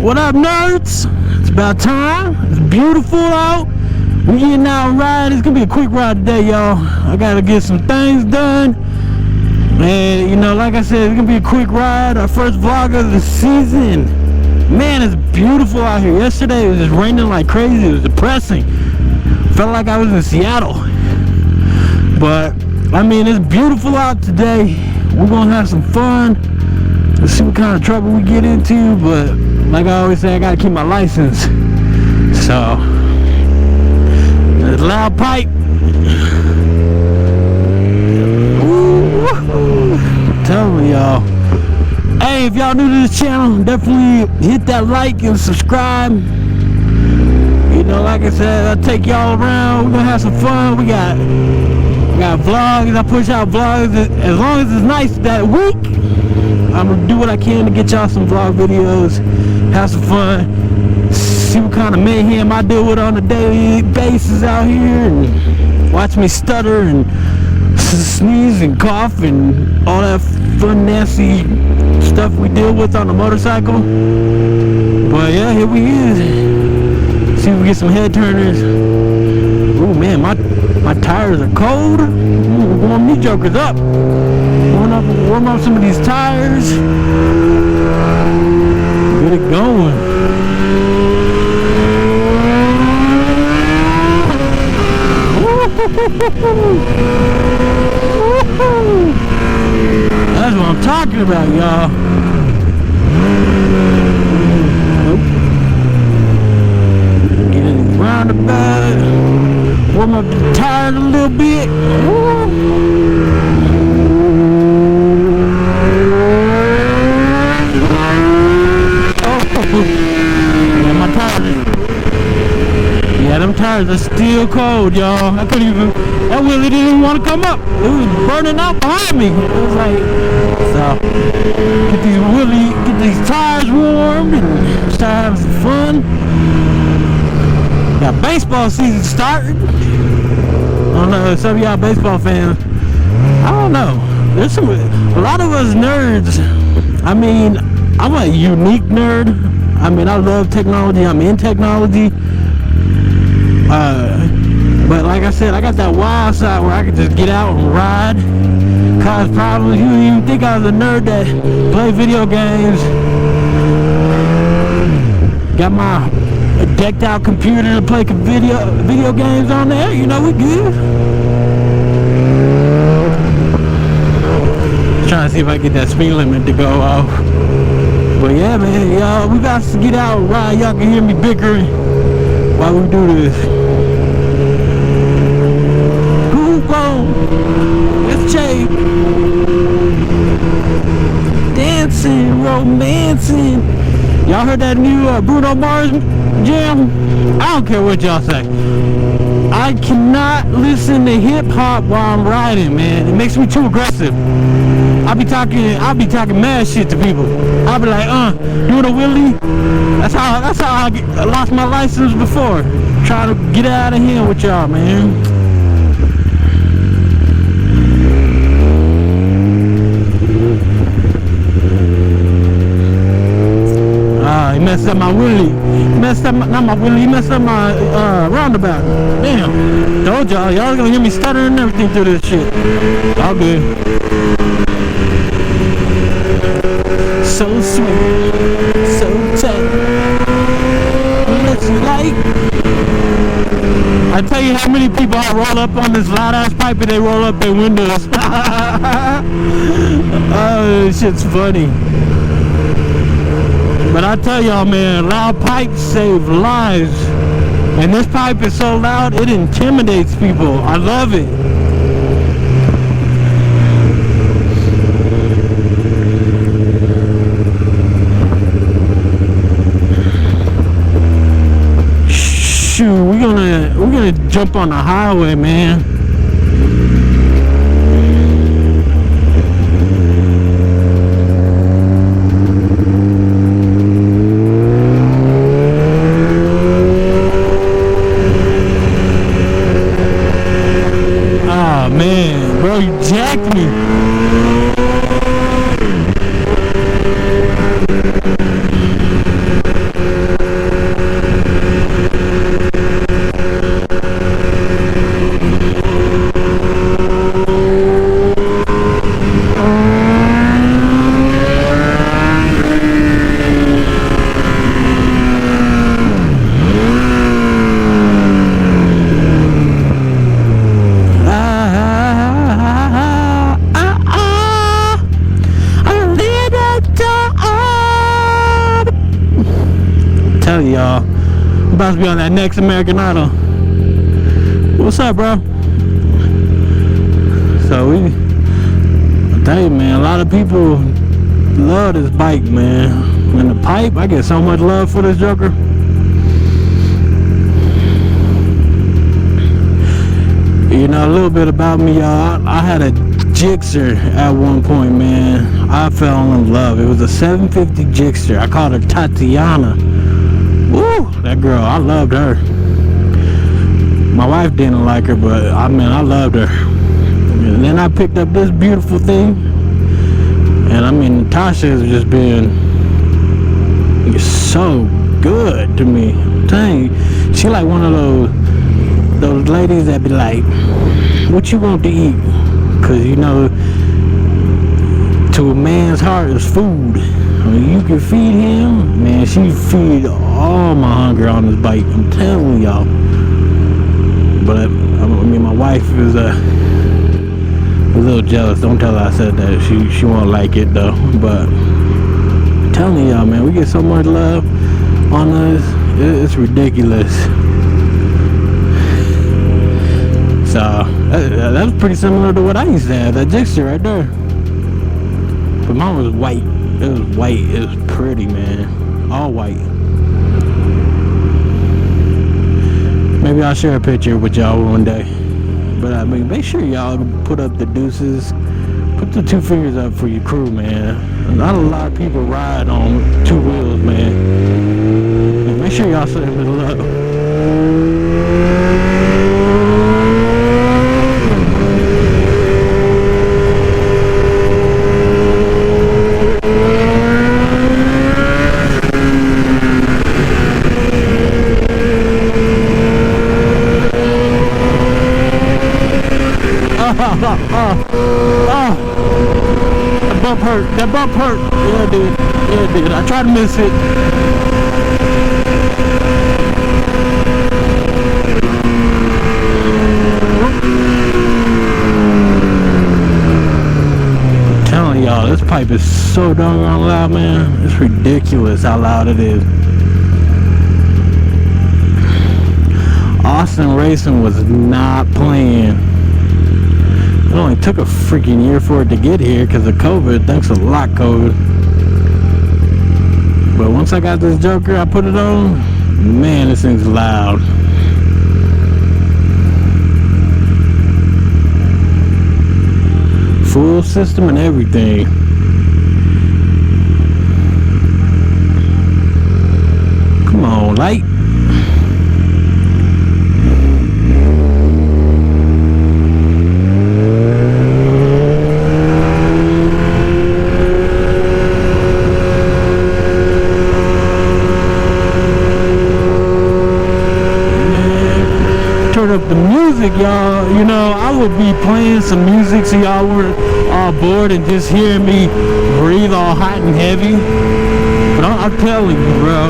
What up, nerds? It's about time. It's beautiful out. We getting out and ride. It's gonna be a quick ride today, y'all. I gotta get some things done. And you know, like I said, it's gonna be a quick ride. Our first vlog of the season. Man, it's beautiful out here. Yesterday it was just raining like crazy. It was depressing. Felt like I was in Seattle. But I mean, it's beautiful out today. We're gonna have some fun. Let's see what kind of trouble we get into, but like I always say, I gotta keep my license. So, loud pipe. Ooh, I'm telling y'all. Hey, if y'all new to this channel, definitely hit that like and subscribe. You know, like I said, I take y'all around. We're gonna have some fun. We got vlogs. I push out vlogs as long as it's nice that week. I'm gonna do what I can to get y'all some vlog videos, have some fun, see what kind of mayhem I deal with on a daily basis out here, and watch me stutter and sneeze and cough and all that fun, nasty stuff we deal with on the motorcycle. But yeah, here we is. See if we get some head turners. Oh man, my tires are cold. We're warm these jokers up. Warm up some of these tires. Get it going. That's what I'm talking about, y'all. Get in the roundabout. Warm up the tires a little bit. Yeah, them tires are still cold, y'all. I couldn't even, that wheelie didn't even want to come up. It was burning out behind me. It was like, so, get these tires warmed and start having some fun. Got baseball season starting. I don't know, some of y'all baseball fans, I don't know. There's a lot of us nerds. I mean, I'm a unique nerd. I mean, I love technology. I'm in technology. But like I said, I got that wild side where I can just get out and ride, cause problems. You didn't even think I was a nerd that play video games. Got my decked out computer to play video games on there. You know, we good. Trying to see if I get that speed limit to go off. But yeah, man, y'all, we got to get out and ride. Y'all can hear me bickering while we do this. It's Jay. Dancing, romancing. Y'all heard that new Bruno Mars jam? I don't care what y'all say. I cannot listen to hip hop while I'm riding, man. It makes me too aggressive. I'll be talking mad shit to people. I'll be like, doing a wheelie. That's how I lost my license before. Trying to get out of here with y'all, man. He messed up my wheelie. He messed up my roundabout. Damn. Told y'all gonna hear me stuttering and everything through this shit. All good. So sweet, so tight. Looks like. I tell you how many people I roll up on this loud ass pipe and they roll up their windows. Oh, this shit's funny. But I tell y'all, man, loud pipes save lives. And this pipe is so loud, it intimidates people. I love it. Shoot, we're gonna jump on the highway, man. Man, bro, you jacked me. y'all. I'm about to be on that next American Idol. What's up, bro? So I tell you, man, a lot of people love this bike, man. And the pipe, I get so much love for this joker. You know, a little bit about me, y'all. I had a Gixxer at one point, man. I fell in love. It was a 750 Gixxer. I called her Tatiana. Woo, that girl, I loved her. My wife didn't like her, but I loved her. And then I picked up this beautiful thing. And I mean, Natasha has just been so good to me. I'm telling you, she like one of those ladies that be like, what you want to eat? Cause you know, to a man's heart is food. When you can feed him, man, she feed all my hunger on this bike. I'm telling y'all. But I mean, my wife is a little jealous. Don't tell her I said that. She won't like it though. But I'm telling y'all, man, we get so much love on us. It's ridiculous. So that was pretty similar to what I used to have, that Gixxer right there. But mine was white. It was white. It was pretty, man. All white. Maybe I'll share a picture with y'all one day. But I mean, make sure y'all put up the deuces. Put the 2 fingers up for your crew, man. Not a lot of people ride on 2 wheels, man. And make sure y'all send it up. That bump hurt. Yeah, dude. Yeah, dude. I tried to miss it. I'm telling y'all, this pipe is so doggone loud, man. It's ridiculous how loud it is. Austin Racing was not playing. It only took a freaking year for it to get here because of COVID. Thanks a lot, COVID. But once I got this joker, I put it on. Man, this thing's loud. Full system and everything. Come on, light. Up the music, y'all. You know, I would be playing some music so y'all were all bored and just hearing me breathe all hot and heavy. But I'm telling you, bro.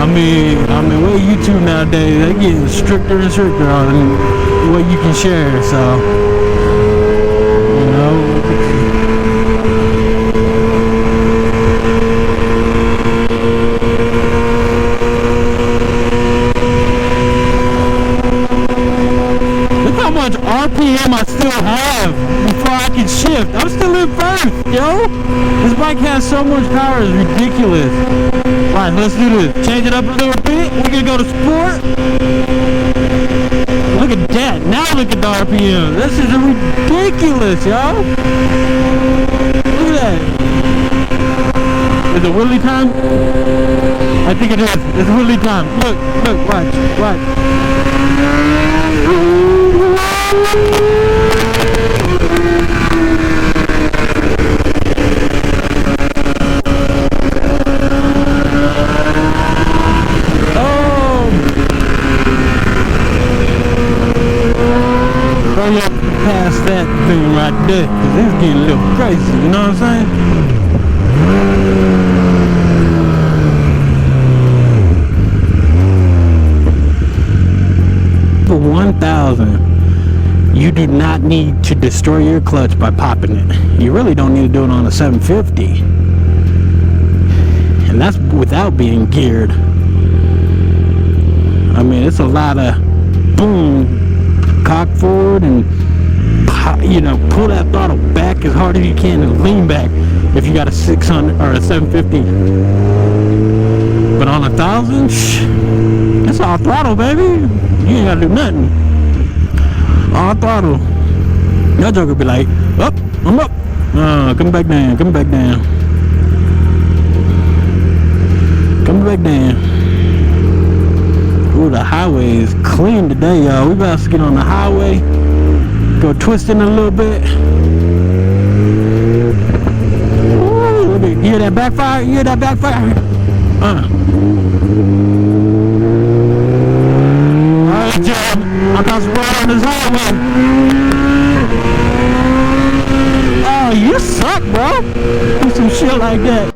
I mean, with YouTube nowadays, they're getting stricter and stricter on what you can share. So, you know. Much RPM I still have before I can shift. I'm still in first, yo. This bike has so much power, it's ridiculous. Alright, let's do this. Change it up a little bit. We're gonna go to sport. Look at that. Now look at the RPM. This is ridiculous, yo. Look at that. Is it wheelie time? I think it is. It's wheelie time. Look, watch. Hurry up past that thing right there, cause it's getting a little crazy, you know what I'm saying? For 1,000, you do not need to destroy your clutch by popping it. You really don't need to do it on a 750. and that's without being geared. I mean, it's a lot of boom, cock forward, and you know, pull that throttle back as hard as you can and lean back if you got a 600 or a 750. But on 1,000, it's all throttle, baby. You ain't gotta do nothing. All throttle. That joker be like, up, I'm up. Come back down, come back down. Come back down. Ooh, the highway is clean today, y'all. We about to get on the highway. Go twisting a little bit. Ooh, you hear that backfire? You hear that backfire? Alright, Jim. I'm about to run on this highway. Oh, you suck, bro. Do some shit like that.